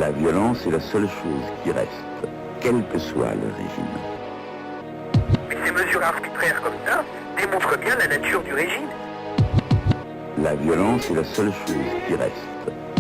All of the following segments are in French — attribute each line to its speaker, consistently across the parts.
Speaker 1: La violence est la seule chose qui reste, quel que soit le régime.
Speaker 2: Mais ces mesures arbitraires comme ça démontrent bien la nature du régime.
Speaker 1: La violence est la seule chose qui reste,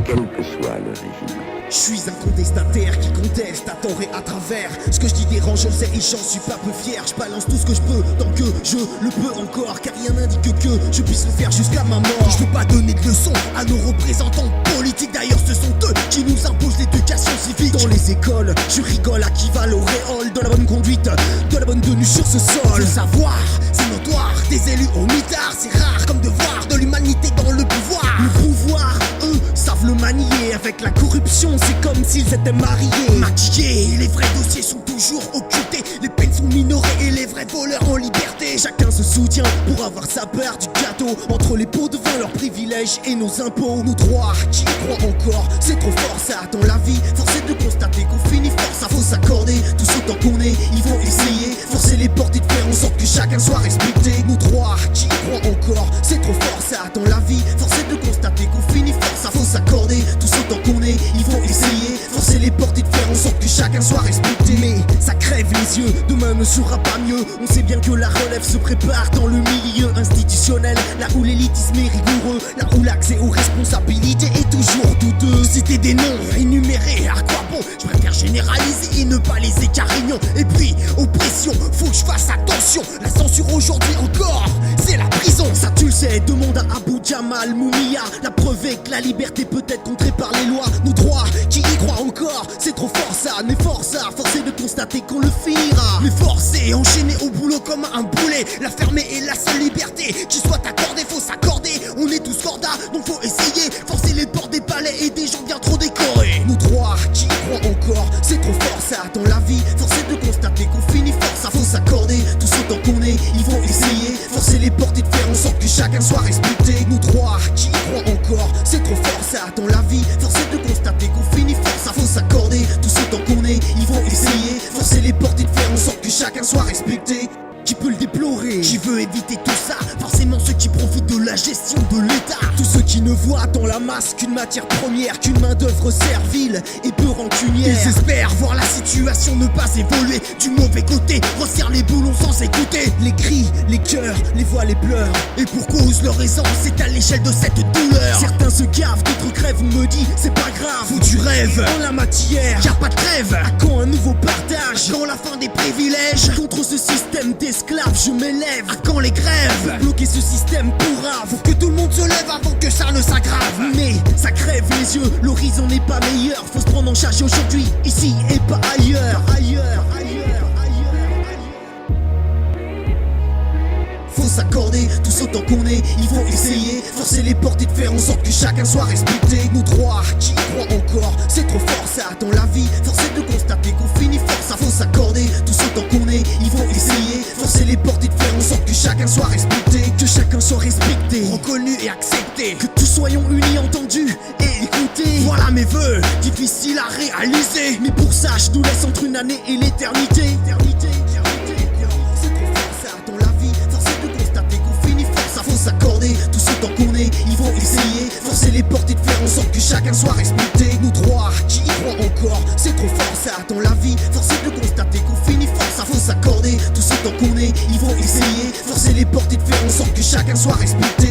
Speaker 1: quel que soit le régime.
Speaker 3: Je suis un contestataire qui conteste à tort et à travers. Ce que je dis dérange, je le sais et j'en suis pas peu fier. Je balance tout ce que je peux tant que je le peux encore, car rien n'indique que je puisse le faire jusqu'à ma mort. Je veux pas donner de leçons à nos représentants politiques. D'ailleurs ce sont eux qui nous imposent l'éducation civique. Dans les écoles, je rigole à qui va l'auréole de la bonne conduite, de la bonne tenue sur ce sol. Le savoir, c'est notoire, des élus au mitard. C'est rare comme devoir de l'humanité dans le pouvoir. Le pouvoir, eux, savent le manier. Avec la corruption, c'est comme s'ils étaient mariés. Maquillés, les vrais dossiers sont toujours occultés. Les peines sont minorées et les vrais voleurs en liberté. Chacun se soutient pour avoir sa part du gâteau. Entre les pots de vin, leurs privilèges et nos impôts. Nos droits, qui y croient encore, c'est trop fort ça dans la vie. Force est de constater qu'on finit fort, ça faut s'accorder. Tous autant qu'on est, ils vont essayer. Forcer les portes et de faire en sorte que chacun soit respecté. Nos droits, qui y croient encore, c'est trop fort ça dans la vie. Force est de constater qu'on finit fort, ça faut s'accorder. Tous autant qu'on est, ils vont essayer. Forcer les portes et de faire en sorte que chacun soit respecté. Mais ça crève les yeux, demain ne sera pas mieux. On sait bien que la relève se prépare dans le milieu institutionnel, là où l'élitisme est rigoureux, là où l'accès aux responsabilités est toujours douteux. Citer des noms énumérés, à quoi bon? Je préfère généraliser et ne pas les écarrignons. Et puis, oppression, faut que je fasse attention. La censure aujourd'hui encore, c'est la prison. Ça tu le sais, demande à Abu Jamal Moumia. La preuve est que la liberté peut être contrée par les lois. Nos droits, qui y croient encore, c'est trop fort ça. Mais force à forcer de constater qu'on le finira. Mais forcer, enchaîner au boulot comme un boulet. La fermer est la seule liberté qui soit accordée, faut s'accorder. On est tous cordats, donc faut essayer. Forcer les portes des palais et des gens bien trop décorés. Nos droits, qui y croient encore, c'est trop fort ça dans la vie. Forcer de constater qu'on finit fort, ça faut s'accorder. Tous autant qu'on est, ils vont essayer. Forcer les portes et de faire en sorte que chacun soit respecté. Nos droits, qui y croient encore, c'est trop fort ça dans la vie. Forcer de constater qu'on finit fort, ça faut s'accorder. Tous autant qu'on est, ils vont essayer. Forcer les portes et de faire en sorte que chacun soit respecté. Qui peut le déplorer? Qui veut éviter tout ça? Forcément ceux qui profitent de la gestion de l'État. Tous ceux qui ne voient dans la masse qu'une matière première, qu'une main d'œuvre servile et peu rancunière. Ils espèrent voir la situation ne pas évoluer du mauvais côté, resserrent les boulons sans écouter les cris, les cœurs, les voix, les pleurs. Et pour cause, leur aisance est à l'échelle de cette douleur. Certains se gavent, d'autres crèvent, me dit c'est pas grave. Faut du rêve dans la matière, y'a pas de trêve. À quand un nouveau partage? Quand la fin des privilèges? Contre ce système esclave, je m'élève. À quand les grèves? Bloquer ce système pourra. Faut que tout le monde se lève avant que ça ne s'aggrave. Mais ça crève les yeux, l'horizon n'est pas meilleur. Faut se prendre en charge aujourd'hui, ici et pas ailleurs. Faut s'accorder, tous autant qu'on est, ils vont essayer. Forcer les portes et de faire en sorte que chacun soit respecté. Nos droits, qui y croient encore, c'est trop fort ça dans la vie. Forcer de constater qu'on finit fort, ça faut s'accorder. Tous autant qu'on est, ils vont essayer. Forcer les portes et de faire en sorte que chacun soit respecté. Que chacun soit respecté, reconnu et accepté. Que tous soyons unis, entendus et écoutés. Voilà mes vœux, difficiles à réaliser. Mais pour ça, je nous laisse entre une année et l'éternité. Faut s'accorder, tous autant qu'on est, ils vont essayer. Forcer les portes et de faire en sorte que chacun soit respecté. Nos droits, qui y croient encore, c'est trop fort ça dans la vie. Forcer de constater qu'on finit fort, ça faut s'accorder. Tous autant qu'on est, ils vont essayer. Forcer les portes et de faire en sorte que chacun soit respecté.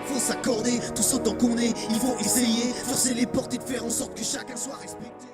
Speaker 3: Faut s'accorder, tous autant qu'on est, ils vont essayer. Forcer les portes et de faire en sorte que chacun soit respecté.